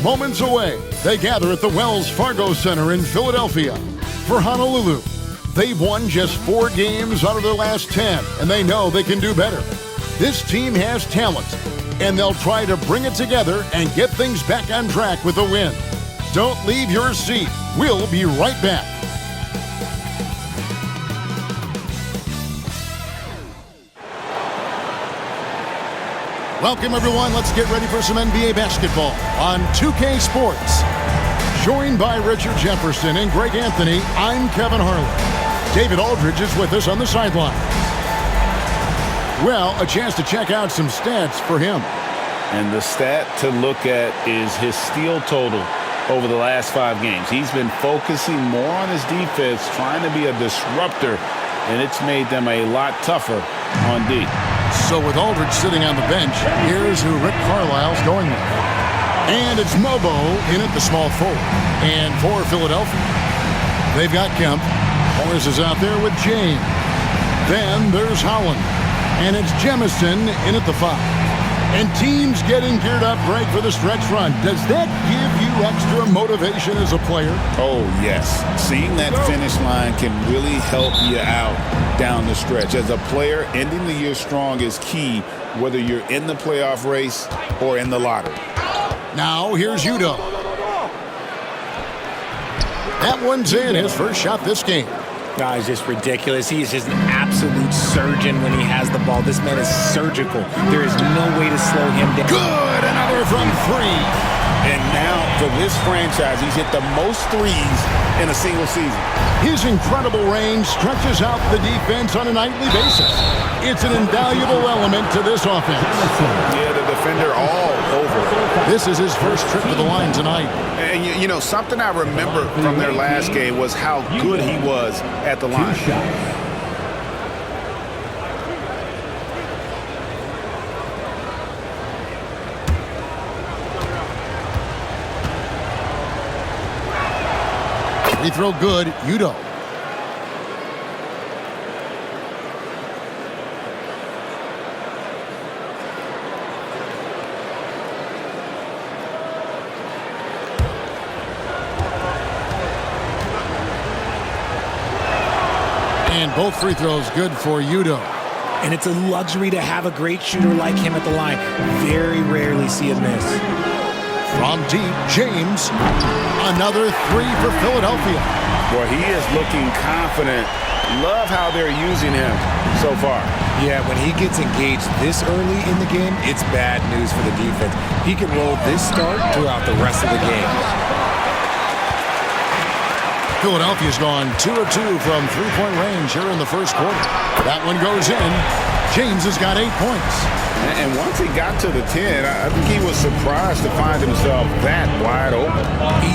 Moments away, they gather at the Wells Fargo Center in Philadelphia. For Honolulu, they've won just 4 games out of their last 10, and they know they can do better. This team has talent, and they'll try to bring it together and get things back on track with a win. Don't leave your seat. We'll be right back. Welcome, everyone. Let's get ready for some NBA basketball on 2K Sports. Joined by Richard Jefferson and Greg Anthony, I'm Kevin Harlan. David Aldridge is with us on the sideline. Well, a chance to check out some stats for him. And the stat to look at is his steal total over the last 5 games. He's been focusing more on his defense, trying to be a disruptor, and it's made them a lot tougher on D. So with Aldridge sitting on the bench, here's who Rick Carlisle's going with. And it's Mobo in at the small forward. And for Philadelphia, they've got Kemp. Morris is out there with James. Then there's Holland. And it's Jemison in at the 5. And teams getting geared up, Greg, for the stretch run. Does that give you extra motivation as a player? Oh, yes. Seeing that finish line can really help you out down the stretch. As a player, ending the year strong is key, whether you're in the playoff race or in the lottery. Now, here's Udoh. That one's in, his first shot this game. No, it's just ridiculous. He is just an absolute surgeon when he has the ball. This man is surgical. There is no way to slow him down. Good, another from 3. And now, for this franchise, he's hit the most threes in a single season. His incredible range stretches out the defense on a nightly basis. It's an invaluable element to this offense. Yeah, the defender all over. This is his first trip to the line tonight. And, you know, something I remember from their last game was how good he was at the line. Free throw good, Udoh. And both free throws good for Udoh. And it's a luxury to have a great shooter like him at the line. Very rarely see a miss. From deep, James. Another 3 for Philadelphia. Boy, he is looking confident. Love how they're using him so far. Yeah, when he gets engaged this early in the game, it's bad news for the defense. He can roll this start throughout the rest of the game. Philadelphia's gone 2 of 2 from three-point range here in the first quarter. That one goes in. James has got 8 points. And once he got to the 10, I think he was surprised to find himself that wide open.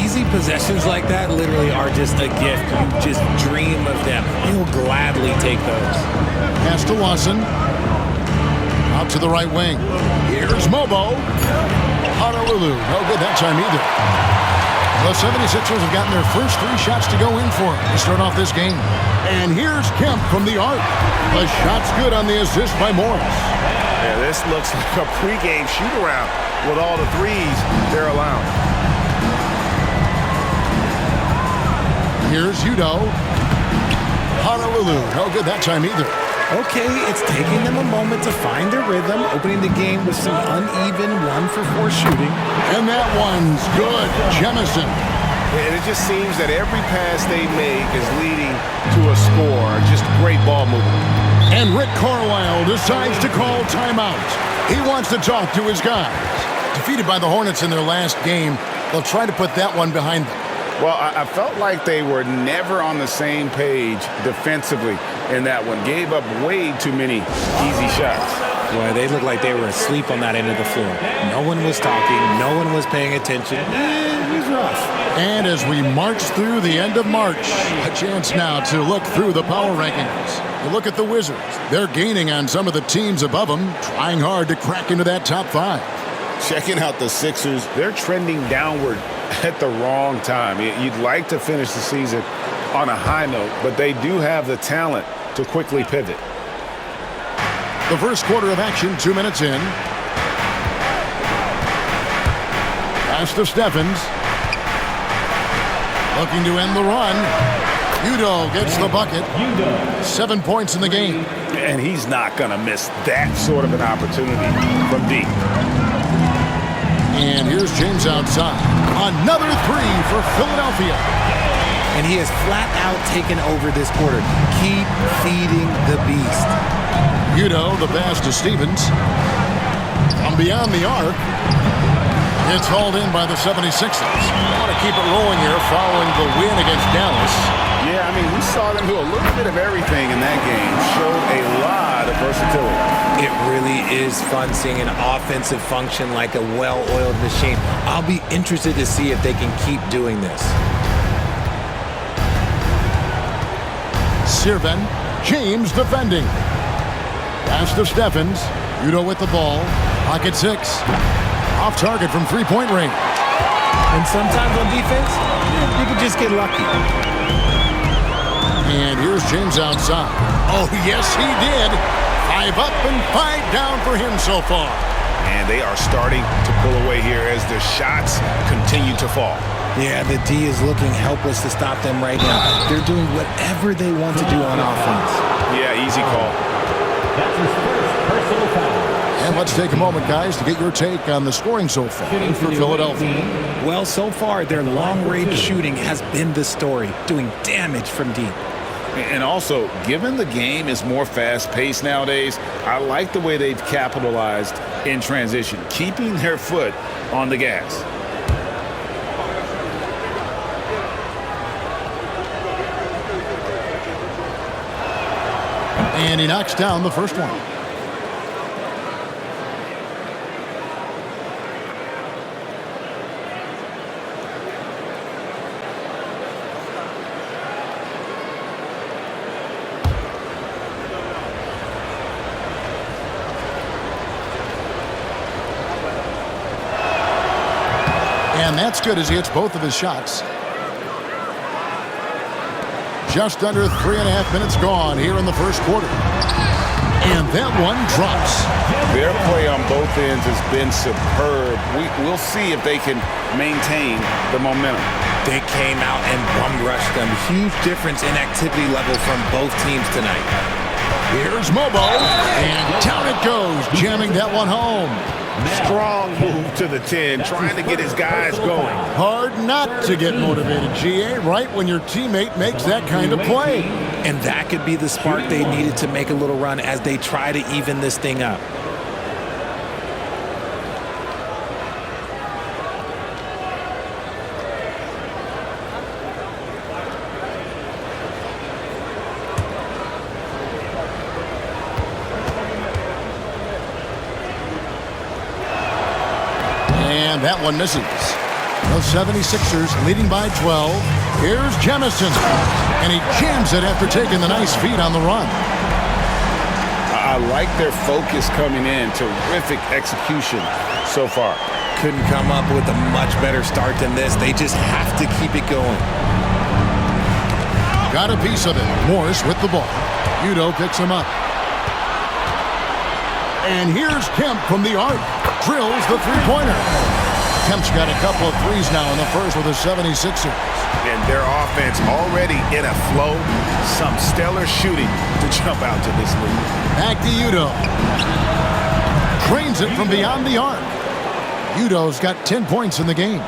Easy possessions like that literally are just a gift. You just dream of them. He'll gladly take those. Pass to Lawson. Out to the right wing. Here's Mobo. Honolulu. No good that time either. The 76ers have gotten their first 3 shots to go in for him to start off this game. And here's Kemp from the arc. The shot's good on the assist by Morris. Yeah, this looks like a pregame shoot-around with all the threes they're allowing. Here's Udoh. Honolulu. No good that time either. Okay, it's taking them a moment to find their rhythm, opening the game with some uneven 1-for-4 shooting. And that one's good. Jemison. And it just seems that every pass they make is leading to a score. Just great ball movement. And Rick Carlisle decides to call timeout. He wants to talk to his guys. Defeated by the Hornets in their last game, they'll try to put that one behind them. Well, I felt like they were never on the same page defensively in that one. Gave up way too many easy shots. Boy, they looked like they were asleep on that end of the floor. No one was talking. No one was paying attention. It was rough. And as we march through the end of March, a chance now to look through the power rankings. You look at the Wizards. They're gaining on some of the teams above them, trying hard to crack into that top 5. Checking out the Sixers, they're trending downward at the wrong time. You'd like to finish the season on a high note, but they do have the talent to quickly pivot. The first quarter of action, 2 minutes in. Pass to Stephens. Looking to end the run. Udoh gets the bucket. 7 points in the game. And he's not going to miss that sort of an opportunity from deep. And here's James outside. Another three for Philadelphia. And he has flat out taken over this quarter. Keep feeding the beast. Udoh, the pass to Stevens. From beyond the arc. It's hauled in by the 76ers. They want to keep it rolling here following the win against Dallas. Yeah, I mean, we saw them do a little bit of everything in that game. Showed a lot of versatility. It really is fun seeing an offensive function like a well-oiled machine. I'll be interested to see if they can keep doing this. Sirven, James defending. Pass to Stephens. Udoh with the ball. Pocket 6. Off target from three-point range. And sometimes on defense, you can just get lucky. And here's James outside. Oh, yes, he did. 5 up and 5 down for him so far. And they are starting to pull away here as the shots continue to fall. Yeah, the D is looking helpless to stop them right now. They're doing whatever they want to do on offense. Yeah, easy call. That's his first personal foul. And let's take a moment, guys, to get your take on the scoring so far for Philadelphia. Well, so far, their long-range shooting has been the story, doing damage from deep. And also, given the game is more fast-paced nowadays, I like the way they've capitalized in transition, keeping their foot on the gas. And he knocks down the first one. And that's good as he hits both of his shots. Just under 3.5 minutes gone here in the first quarter. And that one drops. Their play on both ends has been superb. We'll see if they can maintain the momentum. They came out and bum-rushed them. Huge difference in activity level from both teams tonight. Here's Mobo. And down it goes, jamming that one home. Strong move to the 10, trying to get his guys going. Hard not to get motivated, GA, right when your teammate makes that kind of play. And that could be the spark they needed to make a little run as they try to even this thing up. And that one misses. The 76ers leading by 12. Here's Jemison. And he jams it after taking the nice feed on the run. I like their focus coming in. Terrific execution so far. Couldn't come up with a much better start than this. They just have to keep it going. Got a piece of it. Morris with the ball. Udoh picks him up. And here's Kemp from the arc. Drills the three-pointer. Kemp's got a couple of threes now in the first with the 76ers. And their offense already in a flow. Some stellar shooting to jump out to this lead. Back to Udoh. Drains it from beyond the arc. Udoh's got 10 points in the game.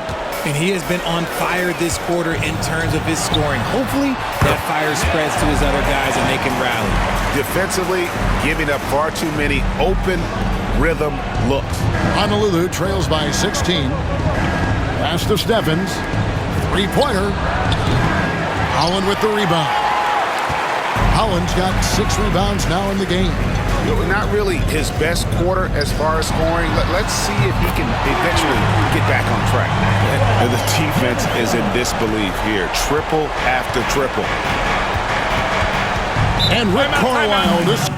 And he has been on fire this quarter in terms of his scoring. Hopefully, that fire spreads to his other guys and they can rally. Defensively, giving up far too many open rhythm looks. Honolulu trails by 16. Pass to Stephens. Three-pointer. Holland with the rebound. Holland's got 6 rebounds now in the game. Not really his best quarter as far as scoring. Let's see if he can eventually get back on track. And the defense is in disbelief here. Triple after triple. And Rick Carlisle, this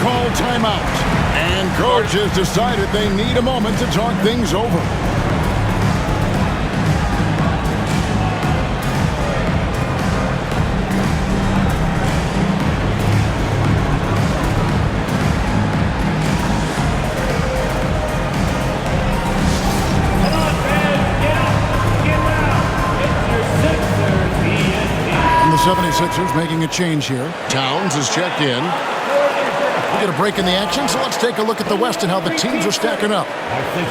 call timeout. And coach has decided they need a moment to talk things over. And the 76ers making a change here. Towns is checked in. We get a break in the action, so let's take a look at the West and how the teams are stacking up.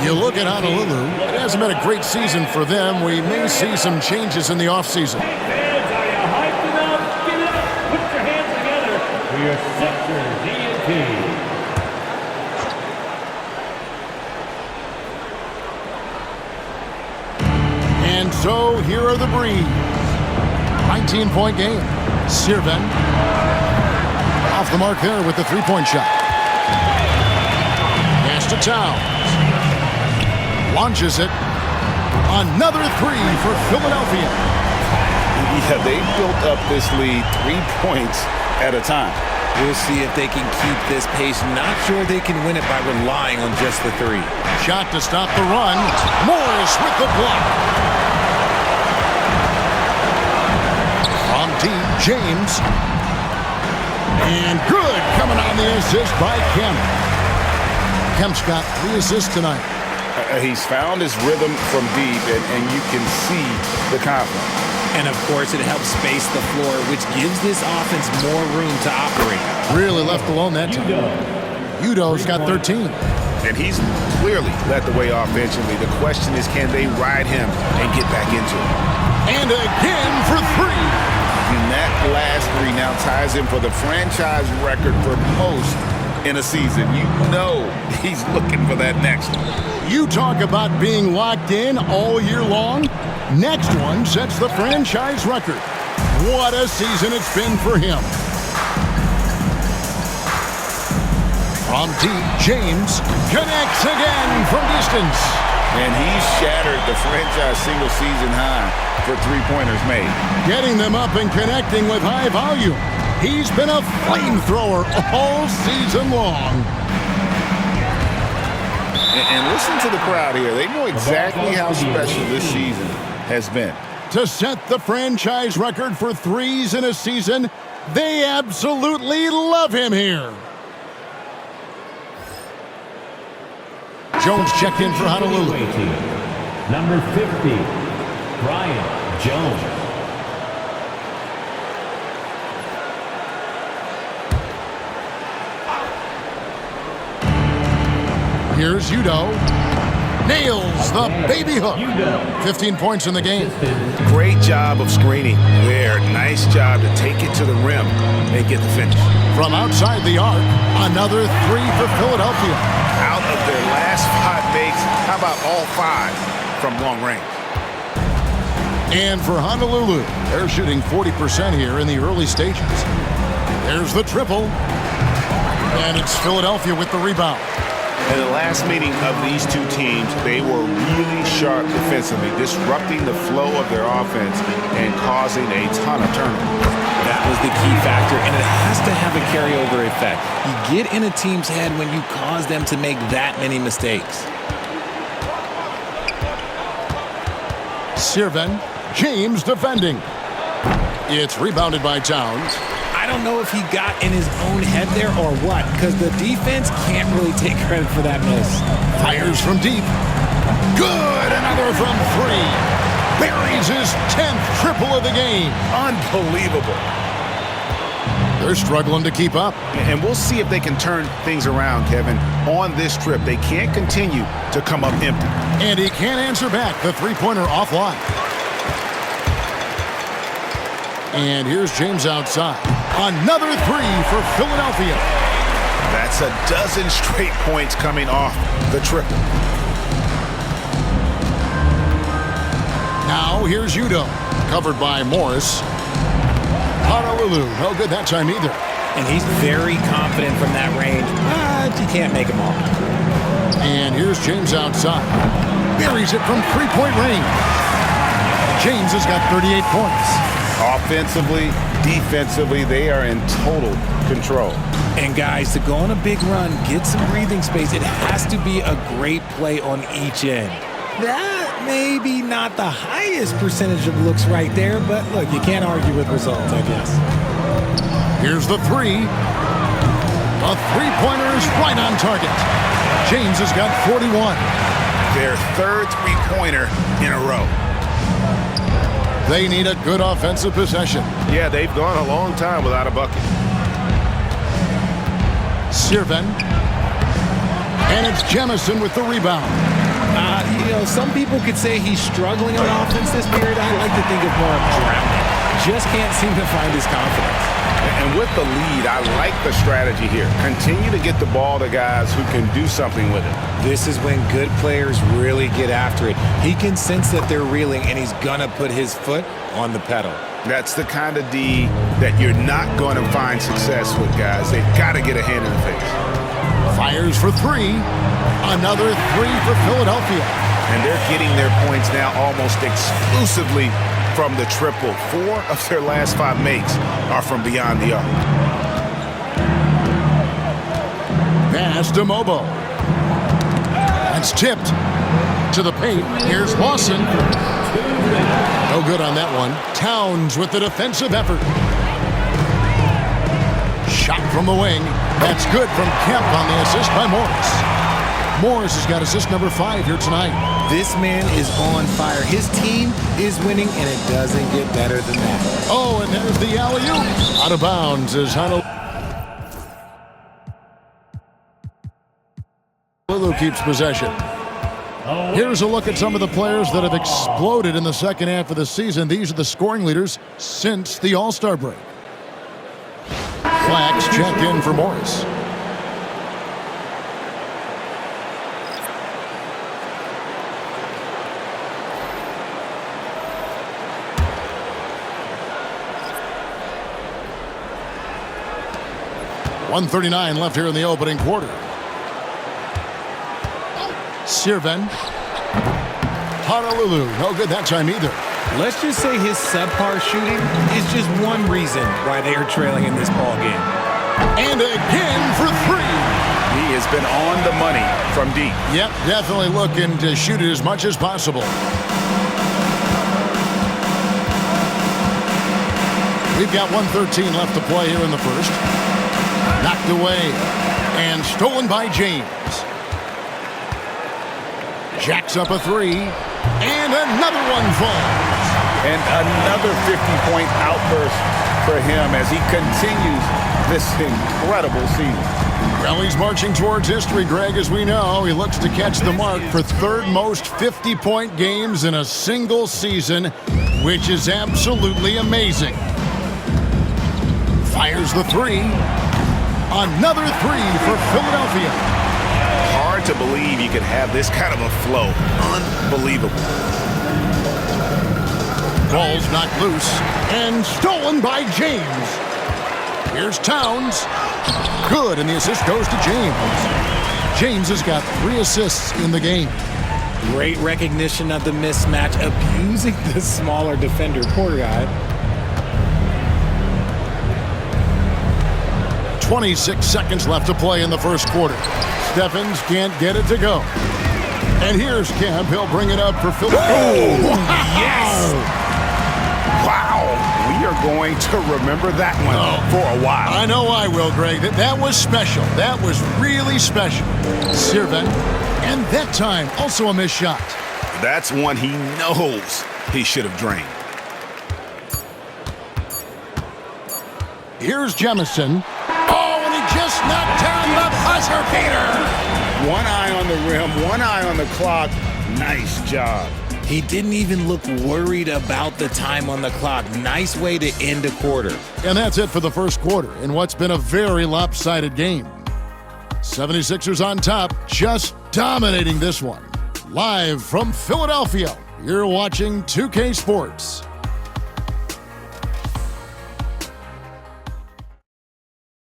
You look at Honolulu, it hasn't been a great season for them. We may see some changes in the offseason. Fans, are you hyped enough? Get up! Put your hands together for your Sixers D&T. And so here are the Breeze. 19-point game. Sirven off the mark there with the three-point shot. Pass to Towns. Launches it. Another three for Philadelphia. Yeah, they built up this lead 3 points at a time. We'll see if they can keep this pace. Not sure they can win it by relying on just the three. Shot to stop the run. Morris with the block. From deep, James. And good coming on the assist by Kemp. Kemp's got 3 assists tonight. He's found his rhythm from deep, and you can see the confidence. And, of course, it helps space the floor, which gives this offense more room to operate. Really left alone that time. Udo's got 13. And he's clearly led the way offensively. The question is, can they ride him and get back into it? And again for 3. And that last 3 now ties him for the franchise record for most in a season. You know he's looking for that next one. You talk about being locked in all year long. Next one sets the franchise record. What a season it's been for him. From deep, James connects again from distance. And he shattered the franchise single-season high for three-pointers made. Getting them up and connecting with high volume. He's been a flamethrower all season long. And listen to the crowd here. They know exactly how special this season has been. To set the franchise record for threes in a season, they absolutely love him here. Jones checked in for Honolulu. Number 50, Brian Jones. Here's Udo. Nails the baby hook. 15 points in the game. Great job of screening there. Nice job to take it to the rim and get the finish. From outside the arc, another 3 for Philadelphia. Out of their last 5 makes, how about all 5 from long range? And for Honolulu, they're shooting 40% here in the early stages. There's the triple. And it's Philadelphia with the rebound. In the last meeting of these two teams, they were really sharp defensively, disrupting the flow of their offense and causing a ton of turnovers. That was the key factor, and it has to have a carryover effect. You get in a team's head when you cause them to make that many mistakes. Sirven, James defending. It's rebounded by Towns. I don't know if he got in his own head there or what, because the defense can't really take credit for that miss. Fires from deep. Good, another from 3. Buries his 10th triple of the game. Unbelievable. They're struggling to keep up. And we'll see if they can turn things around, Kevin. On this trip, they can't continue to come up empty. And he can't answer back the three-pointer offline. And here's James outside. Another 3 for Philadelphia. That's a dozen straight points coming off the triple. Now here's Udo, covered by Morris. Honolulu, no good that time either. And he's very confident from that range, but you can't make him all. And here's James outside. Buries it from three-point range. James has got 38 points. Offensively, defensively, they are in total control. And guys, to go on a big run, get some breathing space, it has to be a great play on each end. That may be not the highest percentage of looks right there, but look, you can't argue with results, I guess. Here's the three. A three-pointer is right on target. James has got 41. Their third three-pointer in a row. They need a good offensive possession. Yeah, they've gone a long time without a bucket. Sirven. And it's Jemison with the rebound. Some people could say he's struggling on offense this period. I like to think of more of drowning. Just can't seem to find his confidence. And with the lead, I like the strategy here. Continue to get the ball to guys who can do something with it. This is when good players really get after it. He can sense that they're reeling, and he's going to put his foot on the pedal. That's the kind of D that you're not going to find success with, guys. They've got to get a hand in the face. Fires for three. Another three for Philadelphia. And they're getting their points now almost exclusively from the triple. 4 of their last 5 makes are from beyond the arc. Pass to Mobo. That's tipped to the paint. Here's Lawson. No good on that one. Towns with the defensive effort. Shot from the wing. That's good from Kemp on the assist by Morris. Morris has got assist number 5 here tonight. This man is on fire. His team is winning, and it doesn't get better than that. Oh, and there's the alley-oop. Out of bounds as Honolulu keeps possession. Here's a look at some of the players that have exploded in the second half of the season. These are the scoring leaders since the All-Star break. Flags checked in for Morris. .139 left here in the opening quarter. Sirven. Honolulu, no good that time either. Let's just say his subpar shooting is just one reason why they are trailing in this ball game. And again for 3. He has been on the money from deep. Yep, definitely looking to shoot it as much as possible. We've got 1:13 left to play here in the first. Knocked away and stolen by James. Jacks up a 3, and another one falls. And another 50-point outburst for him as he continues this incredible season. Well, he's marching towards history, Greg, as we know. He looks to catch the mark for third most 50-point games in a single season, which is absolutely amazing. Fires the 3. Another 3 for Philadelphia. Hard to believe you could have this kind of a flow. Unbelievable. Ball's knocked loose and stolen by James. Here's Towns. Good, and the assist goes to James. James has got 3 assists in the game. Great recognition of the mismatch, abusing the smaller defender. Poor guy. 26 seconds left to play in the first quarter. Stephens can't get it to go. And here's Kemp. He'll bring it up for Phil. Oh, yes! Wow. We are going to remember that one for a while. I know I will, Greg. That was special. That was really special. Sirven. And that time, also a missed shot. That's one he knows he should have drained. Here's Jemison. Oh, and he just knocked down the buzzer beater. One eye on the rim, one eye on the clock. Nice job. He didn't even look worried about the time on the clock. Nice way to end a quarter. And that's it for the first quarter in what's been a very lopsided game. 76ers on top, just dominating this one. Live from Philadelphia, you're watching 2K Sports.